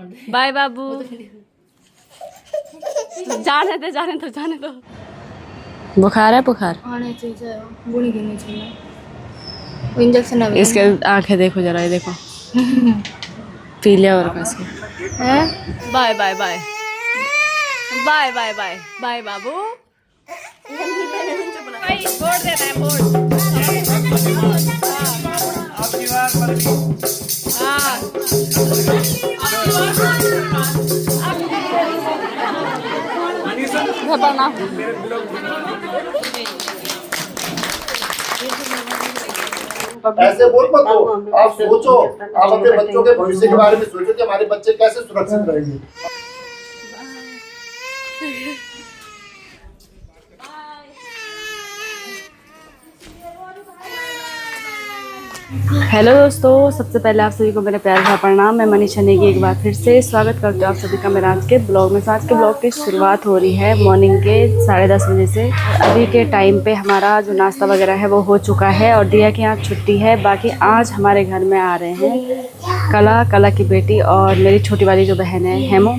Bye बाबू। जाने दो जाने दो जाने दो। बुखार है बुखार इंजेक्शन इसके आंखें देखो जरा, ये देखो पीले और कैसे। Bye bye bye bye bye bye bye बाबू। बोर्ड देता है बोर्ड। ऐसे बोल मत दो, आप सोचो, आप अपने बच्चों के भविष्य के बारे में सोचो कि हमारे बच्चे कैसे सुरक्षित रहेंगे। हेलो दोस्तों, सबसे पहले आप सभी को मेरा प्यार भरा प्रणाम। मैं मनीषा नेगी एक बार फिर से स्वागत करती हूँ आप सभी का मेरा आज के ब्लॉग में। आज के ब्लॉग की शुरुआत हो रही है मॉर्निंग के 10:30 बजे से। अभी के टाइम पे हमारा जो नाश्ता वगैरह है वो हो चुका है और दिया कि आज छुट्टी है। बाकी आज हमारे घर में आ रहे हैं कला की बेटी और मेरी छोटी वाली जो बहन है हेमो,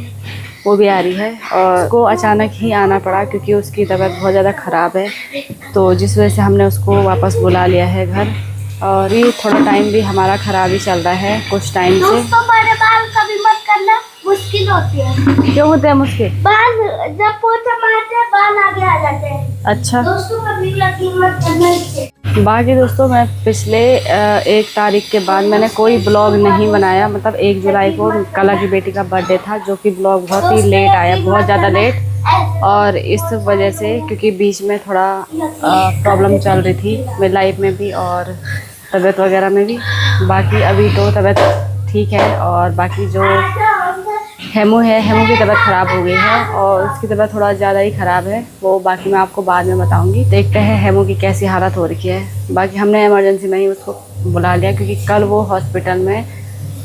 वो भी आ रही है। और उसको अचानक ही आना पड़ा क्योंकि उसकी तबीयत बहुत ज़्यादा ख़राब है, तो जिस वजह से हमने उसको वापस बुला लिया है घर। और ये थोड़ा टाइम भी हमारा ख़राब ही चल रहा है कुछ टाइम से। दोस्तों बड़े बाल कभी मत करना, मुश्किल होती है। क्यों होते हैं मुश्किल? बाल जब पोछा मारते हैं बाल आगे आ जाते हैं। अच्छा दोस्तों कभी यकीन मत करना इससे। बाकी दोस्तों मैं पिछले 1 तारीख के बाद मैंने कोई ब्लॉग नहीं बनाया। मतलब 1 जुलाई को कला की बेटी का बर्थडे था, जो कि ब्लॉग बहुत ही लेट आया, बहुत ज़्यादा लेट। और इस वजह से क्योंकि बीच में थोड़ा प्रॉब्लम चल रही थी मेरी लाइफ में भी और तबीयत वगैरह में भी। बाकी अभी तो तबीयत ठीक है। और बाकी जो हेमो है, हेमो की तबीयत ख़राब हो गई है और उसकी तबीयत थोड़ा ज़्यादा ही ख़राब है। वो बाकी मैं आपको बाद में बताऊंगी। देखते हैं हेमो की कैसी हालत हो रही है। बाकी हमने इमरजेंसी में ही उसको बुला लिया क्योंकि कल वो हॉस्पिटल में,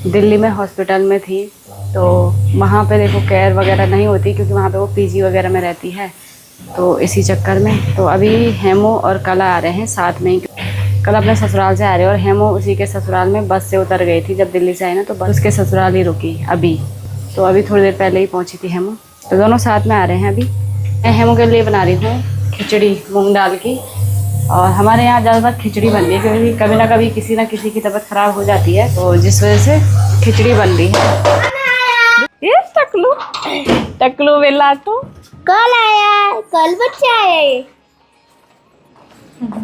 दिल्ली में हॉस्पिटल में थी, तो वहाँ पे देखो केयर वगैरह नहीं होती क्योंकि वहाँ पे वो पीजी वगैरह में रहती है, तो इसी चक्कर में। तो अभी हेमो और कला आ रहे हैं साथ में ही। कल अपने ससुराल से आ रहे हैं और हेमो उसी के ससुराल में बस से उतर गई थी। जब दिल्ली से आई ना तो बस उसके ससुराल ही रुकी अभी। तो अभी थोड़ी देर पहले ही पहुंची थी हेमो, तो दोनों साथ में आ रहे हैं अभी। मैं हेमो के लिए बना रही हूँ खिचड़ी मूंग दाल की। और हमारे यहाँ ज़्यादातर खिचड़ी बन रही है क्योंकि कभी ना कभी किसी न किसी की तबीयत ख़राब हो जाती है, तो जिस वजह से खिचड़ी बन रही है। ये टकलू वेला तो कल आया, कल बच्चा आया ये।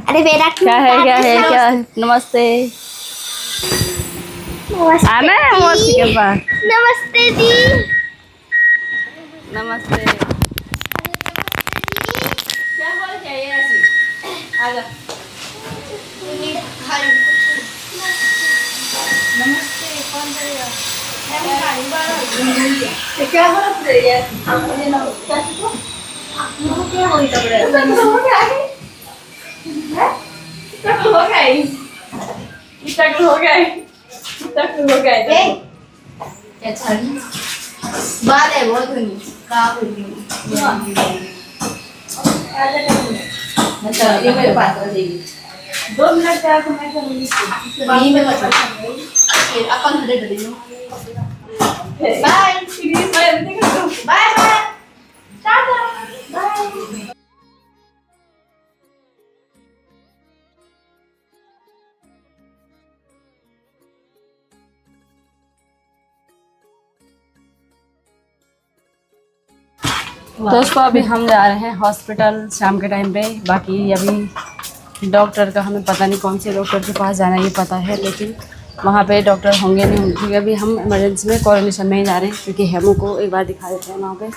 अरे मेरा क्या है नमस्ते आना है मौसी के पास। नमस्ते दी। नमस्ते। क्या बोल चाहिए ऐसी? आजा। नमस्ते, कौन करेगा? क्या बोल रही है? क्या बोल बाल है बहुत धुनी अच्छा ये मेरे पास आ जाएगी 2 मिनट तक मैं करूंगी वहीं में बचा फिर अपन धीरे धीरे bye bye bye tata bye. दोस्तों अभी हम जा रहे हैं हॉस्पिटल शाम के टाइम पे। बाकी अभी डॉक्टर का हमें पता नहीं कौन से डॉक्टर के पास जाना है ये पता है, लेकिन वहाँ पे डॉक्टर होंगे नहीं होंगे। अभी हम इमरजेंसी में कोऑर्डिनेशन में ही जा रहे हैं क्योंकि हेमो को एक बार दिखा देते हैं वहाँ पे,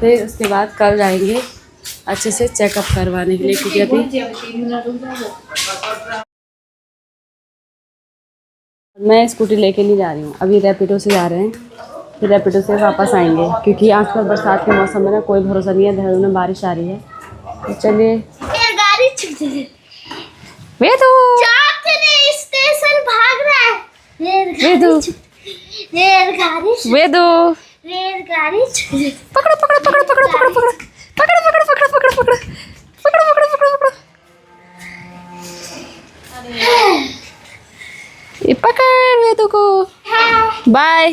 फिर उसके बाद कल जाएंगे अच्छे से चेकअप करवाने के लिए। क्योंकि अभी मैं स्कूटी लेके नहीं जा रही हूँ, अभी रैपिडो से जा रहे हैं, फिर रैपिडो से वापस आएंगे क्योंकि आजकल बरसात के मौसम में ना कोई भरोसा नहीं है। देहरादून में बारिश आ रही है, तो चलिए। वेदू स्टेशन भाग रहा है। वेदू वेदू रेलगाड़ी पकड़ो पकड़ो पकड़ो पकड़ो पकड़ो पकड़ो पकड़ो पकड़ो पकड़ो पकड़ो पकड़ो पकड़ो पकड़ो पकड़ो पकड़ो ये पकड़ वेदू को। बाय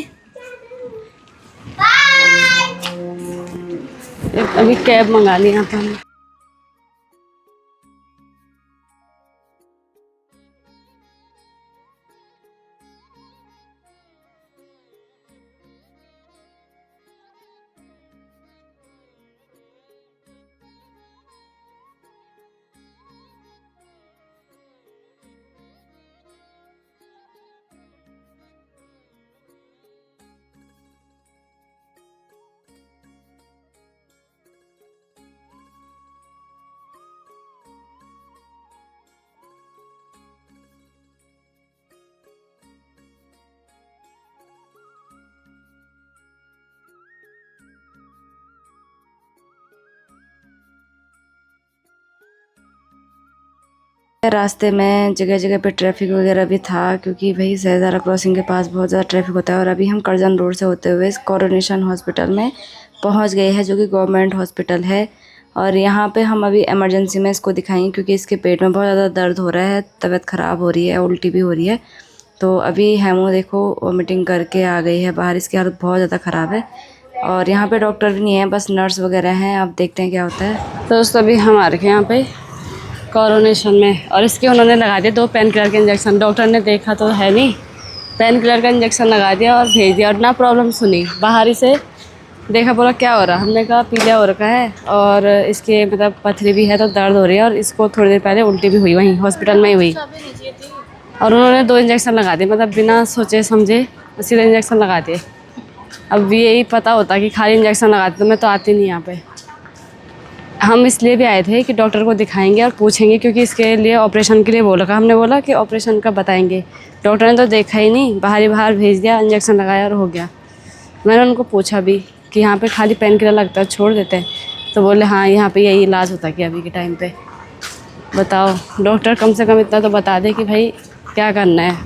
अभी कैब मंगा ली यहाँ पर हमने। रास्ते में जगह जगह पे ट्रैफिक वगैरह भी था, क्योंकि भाई शहजादा क्रॉसिंग के पास बहुत ज़्यादा ट्रैफिक होता है। और अभी हम करजन रोड से होते हुए कोरोनेशन हॉस्पिटल में पहुंच गए हैं, जो कि गवर्नमेंट हॉस्पिटल है। और यहाँ पे हम अभी इमरजेंसी में इसको दिखाएंगे, क्योंकि इसके पेट में बहुत ज़्यादा दर्द हो रहा है, तबीयत ख़राब हो रही है, उल्टी भी हो रही है। तो अभी हेमो देखो वोमिटिंग करके आ गई है बाहर, इसकी हालत बहुत ज़्यादा ख़राब है। और यहाँ पे डॉक्टर भी नहीं है, बस नर्स वगैरह हैं। अब देखते हैं क्या होता है। तो दोस्तों अभी हम आ रखे हैं यहाँ पे कोरोनेशन में, और इसके उन्होंने लगा दिया 2 पेन किलर के इंजेक्शन। डॉक्टर ने देखा तो है नहीं, पेन किलर का इंजेक्शन लगा दिया और भेज दिया, और ना प्रॉब्लम सुनी। बाहर ही से देखा, बोला क्या हो रहा, हमने कहा पीलिया हो रखा है और इसके मतलब पथरी भी है तो दर्द हो रही है, और इसको थोड़ी देर पहले उल्टी भी हुई, वहीं हॉस्पिटल में ही हुई। और उन्होंने 2 इंजेक्शन लगा दिए, मतलब बिना सोचे समझे सीधे इंजेक्शन लगा दिए। अब भी यही पता होता कि खाली इंजेक्शन लगाते तो मैं तो आती नहीं यहाँ पे। हम इसलिए भी आए थे कि डॉक्टर को दिखाएंगे और पूछेंगे, क्योंकि इसके लिए ऑपरेशन के लिए बोला था। हमने बोला कि ऑपरेशन का बताएंगे, डॉक्टर ने तो देखा ही नहीं, बाहर ही बाहर भेज दिया, इंजेक्शन लगाया और हो गया। मैंने उनको पूछा भी कि यहाँ पे खाली पेन किलर लगता है, छोड़ देते हैं? तो बोले हाँ यहाँ पे यही इलाज होता है कि अभी के टाइम पे। बताओ, डॉक्टर कम से कम इतना तो बता दे कि भाई क्या करना है।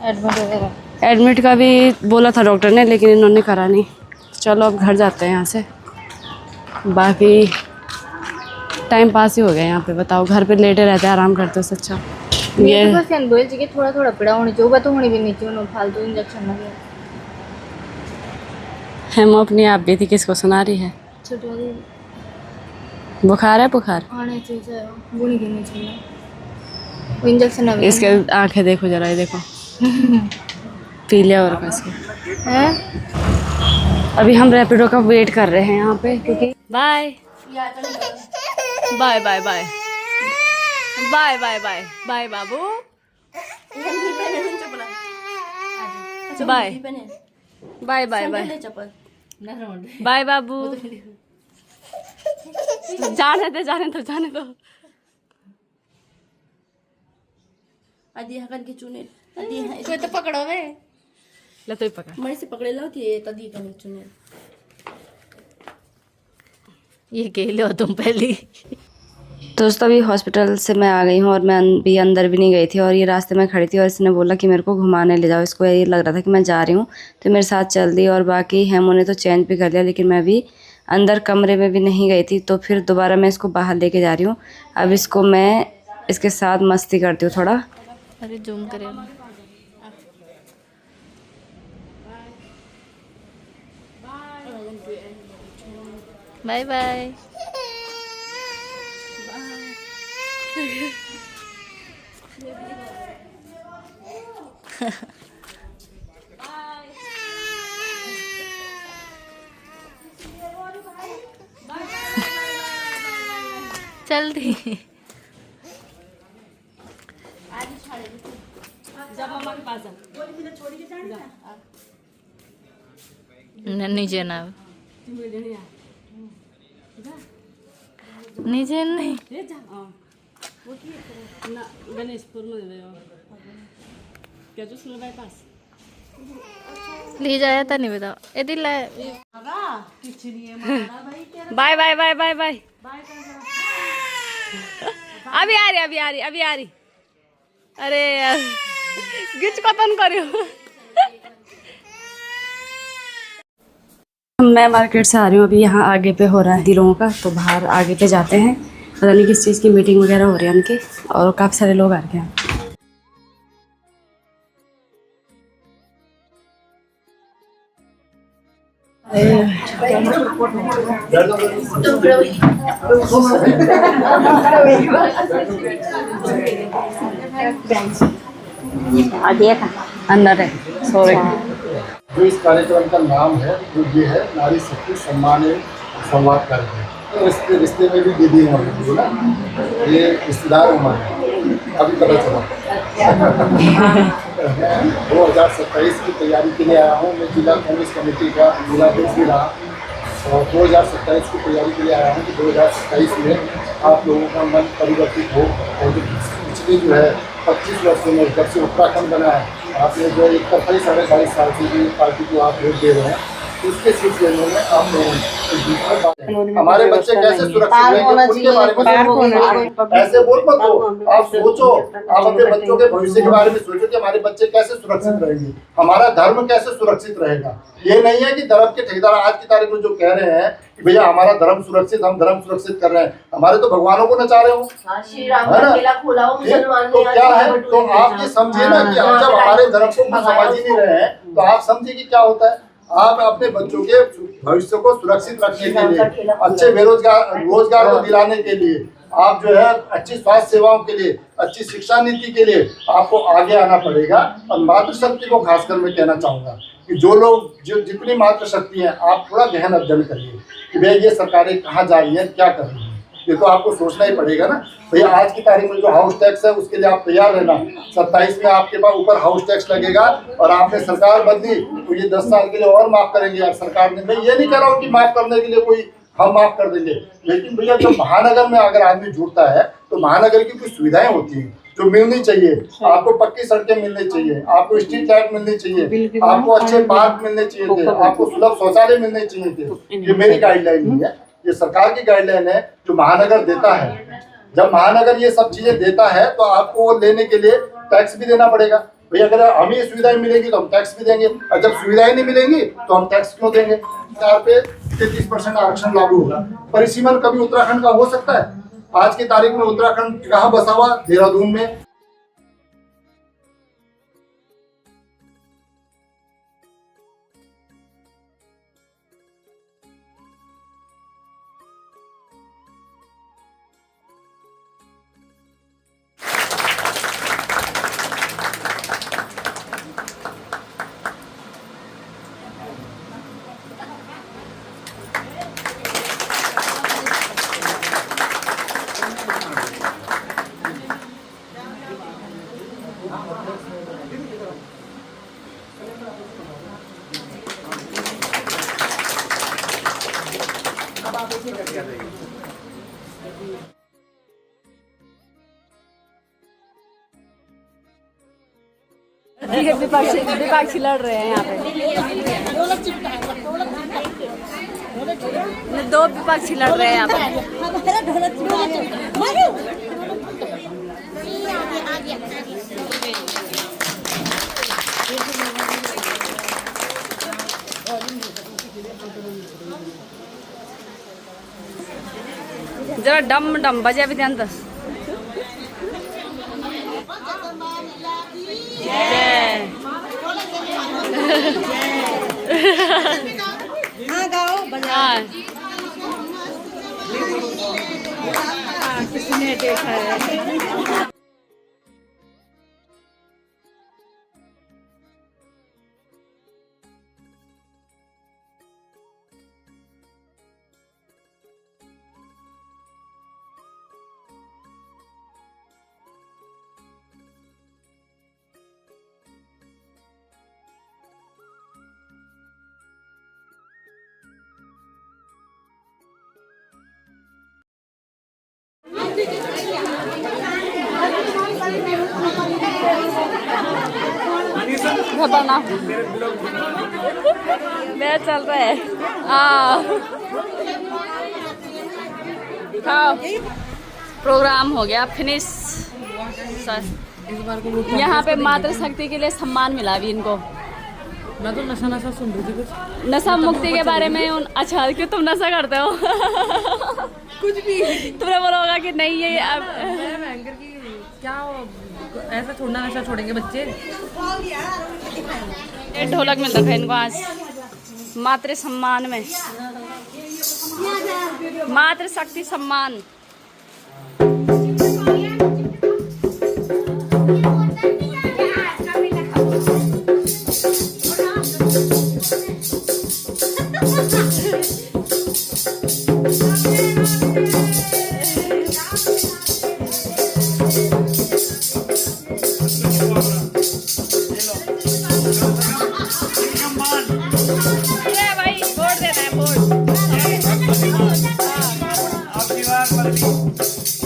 एडमिट वगैरह, एडमिट का भी बोला था डॉक्टर ने, लेकिन इन्होंने करा नहीं। चलो अब घर जाते हैं यहाँ से, बाकी टाइम पास ही हो गया यहाँ पे। बताओ, घर पे लेटे रहते हैं, आराम करते हो। अच्छा ये बस बोल जी थोड़ा थोड़ा पड़ा होने जो तो होनी भी नहीं चाहिए, उन्होंने फालतू इंजेक्शन लगे। हम अपनी आप भी थी, किसको सुना रही है? छोटी वाली बुखार है, बुखार आने चाहिए, वो नहीं देनी चाहिए वो इंजेक्शन। अभी इसके आंखें देखो जरा, ये देखो पीलिया और इसके हैं। अभी हम रैपिडो का वेट कर रहे हैं यहाँ पे, क्योंकि bye bye bye bye bye bye bye bye बाबू, bye bye bye bye bye बाबू। जाने दो जाने दो जाने दो। आदि हकन के चुने आदि कोई तो पकड़ो वे ले, तो पकड़, मैं से पकड़े लो कि तदी कन चुने ये के लो तुम पहली। दोस्तों अभी हॉस्पिटल से मैं आ गई हूँ, और मैं भी अंदर भी नहीं गई थी, और ये रास्ते में खड़ी थी, और इसने बोला कि मेरे को घुमाने ले जाओ। इसको ये लग रहा था कि मैं जा रही हूँ, तो मेरे साथ चल दी। और बाकी हेमो ने तो चेंज भी कर लिया, लेकिन मैं भी अंदर कमरे में भी नहीं गई थी। तो फिर दोबारा मैं इसको बाहर लेके जा रही हूँ। अब इसको मैं इसके साथ मस्ती करती हूँ थोड़ा। अरे जूम करे बाय बाय। चल दी नीचे ना नीचे नहीं गणेशपुर में क्या जो सुन रहा पास ले जाया था नहीं बताओ ए दिल bye bye bye bye bye. अभी आ रही अभी आ रही अभी आ रही। अरे यार गिच कतन करियो। मैं मार्केट से आ रही हूँ, अभी यहाँ आगे पे हो रहा है लोगों का, तो बाहर आगे पे जाते हैं। पता नहीं किस चीज़ की मीटिंग वगैरह हो रही है उनकी, और काफ़ी सारे लोग आ रहे हैं। अंदर है, सॉरी। जो इस कार्यक्रम का नाम है वो ये है नारी शक्ति सम्मान एवं संवाद कार्यक्रम। तो रिश्ते रिश्ते में भी दीदी हैं हमारी ना, ये रिश्तेदार हमारे अभी पता चला। 2027 की तैयारी के लिए आया हूँ मैं, जिला कांग्रेस कमेटी का जिलाध्यक्ष भी रहा और 2027 की तैयारी के लिए आया हूँ कि 2027 में आप लोगों का मन परिवर्तित हो और जो पिछले जो है 25 वर्षों में जब से उत्तराखंड बना है आपने जो एक तरफा 22.5 साल से भी पार्टी को आप वोट दे रहे हैं, इसके सिलसिले में आप लोगों हमारे बच्चे कैसे सुरक्षित रहेंगे उनके बारे में ऐसे बोल मत दो। आप सोचो, आप अपने बच्चों के भविष्य के बारे में सोचो कि हमारे बच्चे कैसे सुरक्षित रहेंगे, हमारा धर्म कैसे सुरक्षित रहेगा। ये नहीं है कि धर्म के ठेकेदार आज की तारीख में जो कह रहे हैं कि भैया हमारा धर्म सुरक्षित, हम धर्म सुरक्षित कर रहे हैं, हमारे तो भगवानों को नचा रहे हो, है ना। तो क्या है, तो आप ये समझिए ना कि हम जब हमारे धर्म को समझ ही नहीं रहे हैं तो आप समझिए कि क्या होता है। आप अपने बच्चों के भविष्य को सुरक्षित रखने के लिए, अच्छे रोजगार को दिलाने के लिए, आप जो है अच्छी स्वास्थ्य सेवाओं के लिए, अच्छी शिक्षा नीति के लिए आपको आगे आना पड़ेगा। और मातृशक्ति को खासकर मैं कहना चाहूँगा कि जो लोग जितनी मातृशक्ति है आप थोड़ा गहन अध्ययन करिए कि भैया ये सरकारें कहाँ जा रही हैं, क्या कर रही हैं, ये तो आपको सोचना ही पड़ेगा ना। भैया आज की तारीख में जो हाउस टैक्स है उसके लिए आप तैयार रहना, 27 में आपके पास ऊपर हाउस टैक्स लगेगा और आपने सरकार बदली तो ये 10 साल के लिए और माफ करेंगे यार सरकार ने। मैं ये नहीं कह रहा हूँ कि माफ करने के लिए कोई हम माफ कर देंगे, लेकिन भैया जब महानगर में अगर आदमी जुड़ता है तो महानगर की कुछ सुविधाएं होती हैं जो मिलनी चाहिए। आपको पक्की सड़कें मिलनी चाहिए, आपको स्ट्रीट लाइट मिलनी चाहिए, आपको अच्छे पार्क मिलने चाहिए थे, आपको सुलभ शौचालय मिलने चाहिए थे। ये मेरी गाइडलाइन नहीं है, ये सरकार की गाइडलाइन है जो महानगर देता है। जब महानगर ये सब चीजें देता है तो आपको लेने के लिए टैक्स भी देना पड़ेगा। भैया अगर हमें ये सुविधाएं मिलेंगी तो हम टैक्स भी देंगे, और जब सुविधाएं नहीं मिलेंगी तो हम टैक्स क्यों देंगे। सरकार पे 33% आरक्षण लागू होगा। परिसीमन कभी उत्तराखंड का हो सकता है? आज की तारीख में उत्तराखंड कहाँ बसा हुआ? देहरादून में। विपक्षी लड़ रहे हैं यहाँ पे, दो विपक्षी लड़ रहे हैं यहाँ पे। जरा डम डम बजे भी ध्यान दस। हाँ गाओ बजा। किसने देखा है? बना मैं चल रहा है। हाँ प्रोग्राम हो गया फिनिश। यहाँ पे मातृशक्ति के लिए सम्मान मिला भी इनको। मैं तो नशा सुन रही थी कुछ नशा मुक्ति के बारे में। अच्छा क्यों तुम नशा करते हो? कुछ भी तुमने बोला होगा कि नहीं ये एंकर की क्या ऐसा छोड़ना, नशा छोड़ेंगे बच्चे। ढोलक मिल रखा है इनको आज। मातृ सम्मान में, मातृ शक्ति सम्मान। ये भाई वोट देना है, वोट।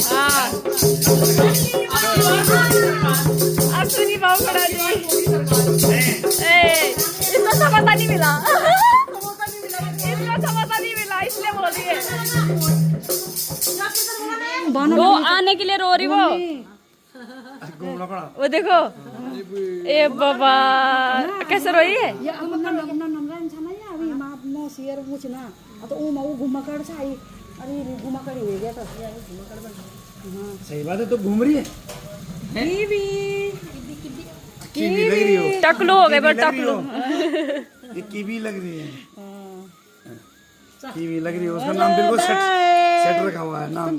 हाँ अश्विनी बावखड़ा जी, इसको समोसा नहीं मिला, इसको समोसा नहीं मिला इसलिए बोल रही है। वो आने के लिए रो रही वो देखो। ए बाबा कैसे रोई है? सही बात है, तो घूम रही है। कीवी लग रही हो, टकलू हो गए पर टकलू। ये कीवी लग रही है, कीवी लग रही है। उसका नाम बिल्कुल सेट रखा हुआ है नाम।